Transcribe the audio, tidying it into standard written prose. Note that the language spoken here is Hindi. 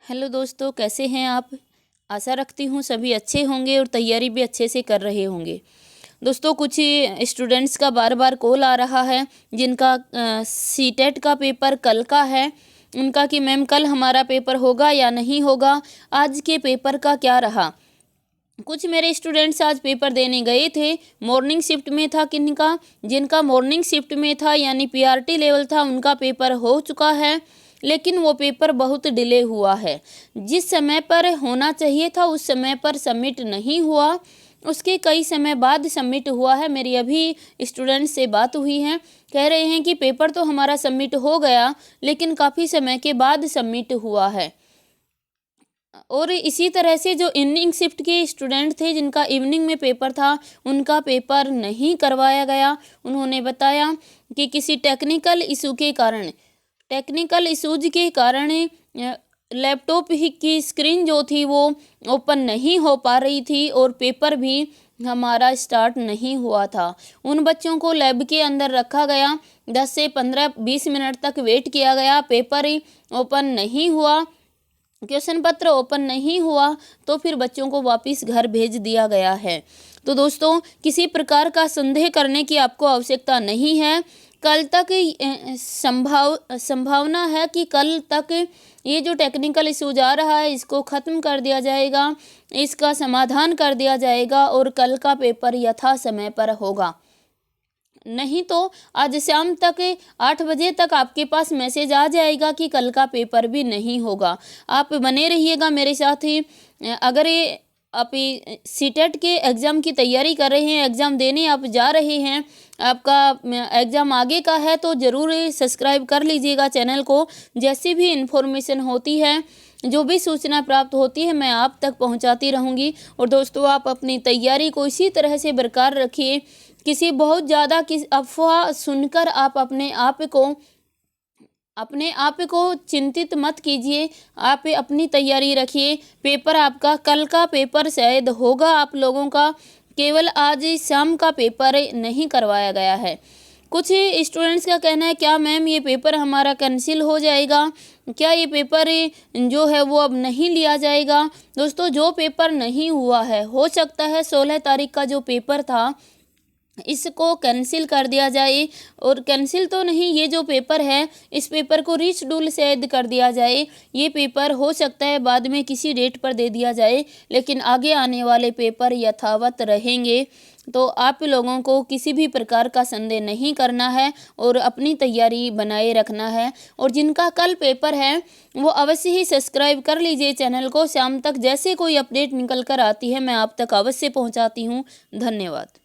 हेलो दोस्तों, कैसे हैं आप। आशा रखती हूँ सभी अच्छे होंगे और तैयारी भी अच्छे से कर रहे होंगे। दोस्तों, कुछ स्टूडेंट्स का बार बार कॉल आ रहा है जिनका सीटेट का पेपर कल का है। उनका कि मैम कल हमारा पेपर होगा या नहीं होगा, आज के पेपर का क्या रहा। कुछ मेरे स्टूडेंट्स आज पेपर देने गए थे, मॉर्निंग शिफ्ट में था किनका, जिनका मॉर्निंग शिफ्ट में था यानी पीआरटी लेवल था, उनका पेपर हो चुका है। लेकिन वो पेपर बहुत डिले हुआ है। जिस समय पर होना चाहिए था उस समय पर सबमिट नहीं हुआ, उसके कई समय बाद सबमिट हुआ है। मेरी अभी स्टूडेंट से बात हुई है, कह रहे हैं कि पेपर तो हमारा सबमिट हो गया लेकिन काफ़ी समय के बाद सबमिट हुआ है। और इसी तरह से जो इवनिंग शिफ्ट के स्टूडेंट थे जिनका इवनिंग में पेपर था, उनका पेपर नहीं करवाया गया। उन्होंने बताया कि किसी टेक्निकल इशूज के कारण लैपटॉप की स्क्रीन जो थी वो ओपन नहीं हो पा रही थी और पेपर भी हमारा स्टार्ट नहीं हुआ था। उन बच्चों को लैब के अंदर रखा गया, 10 से 15-20 मिनट तक वेट किया गया, पेपर ही ओपन नहीं हुआ, क्वेश्चन पत्र ओपन नहीं हुआ, तो फिर बच्चों को वापस घर भेज दिया गया है। तो दोस्तों, किसी प्रकार का संदेह करने की आपको आवश्यकता नहीं है। कल तक संभावना है कि कल तक ये जो टेक्निकल इशूज आ रहा है इसको ख़त्म कर दिया जाएगा, इसका समाधान कर दिया जाएगा और कल का पेपर यथा समय पर होगा। नहीं तो आज शाम तक 8 बजे तक आपके पास मैसेज आ जाएगा कि कल का पेपर भी नहीं होगा। आप बने रहिएगा मेरे साथ ही। अगर ये आप सीटेट के एग्ज़ाम की तैयारी कर रहे हैं, एग्ज़ाम देने आप जा रहे हैं, आपका एग्ज़ाम आगे का है, तो ज़रूर सब्सक्राइब कर लीजिएगा चैनल को। जैसी भी इन्फॉर्मेशन होती है, जो भी सूचना प्राप्त होती है, मैं आप तक पहुंचाती रहूंगी। और दोस्तों, आप अपनी तैयारी को इसी तरह से बरकरार रखिए। किसी बहुत ज़्यादा अफवाह सुनकर आप अपने आप को चिंतित मत कीजिए। आप अपनी तैयारी रखिए। पेपर आपका कल का पेपर शायद होगा आप लोगों का, केवल आज शाम का पेपर नहीं करवाया गया है। कुछ स्टूडेंट्स का कहना है, क्या मैम ये पेपर हमारा कैंसिल हो जाएगा, क्या ये पेपर जो है वो अब नहीं लिया जाएगा। दोस्तों, जो पेपर नहीं हुआ है, हो सकता है 16 तारीख का जो पेपर था इसको कैंसिल कर दिया जाए। और कैंसिल तो नहीं, ये जो पेपर है इस पेपर को रीशेड्यूल शायद कर दिया जाए। ये पेपर हो सकता है बाद में किसी डेट पर दे दिया जाए, लेकिन आगे आने वाले पेपर यथावत रहेंगे। तो आप लोगों को किसी भी प्रकार का संदेह नहीं करना है और अपनी तैयारी बनाए रखना है। और जिनका कल पेपर है वो अवश्य ही सब्सक्राइब कर लीजिए चैनल को। शाम तक जैसे कोई अपडेट निकल कर आती है मैं आप तक अवश्य पहुंचाती हूं। धन्यवाद।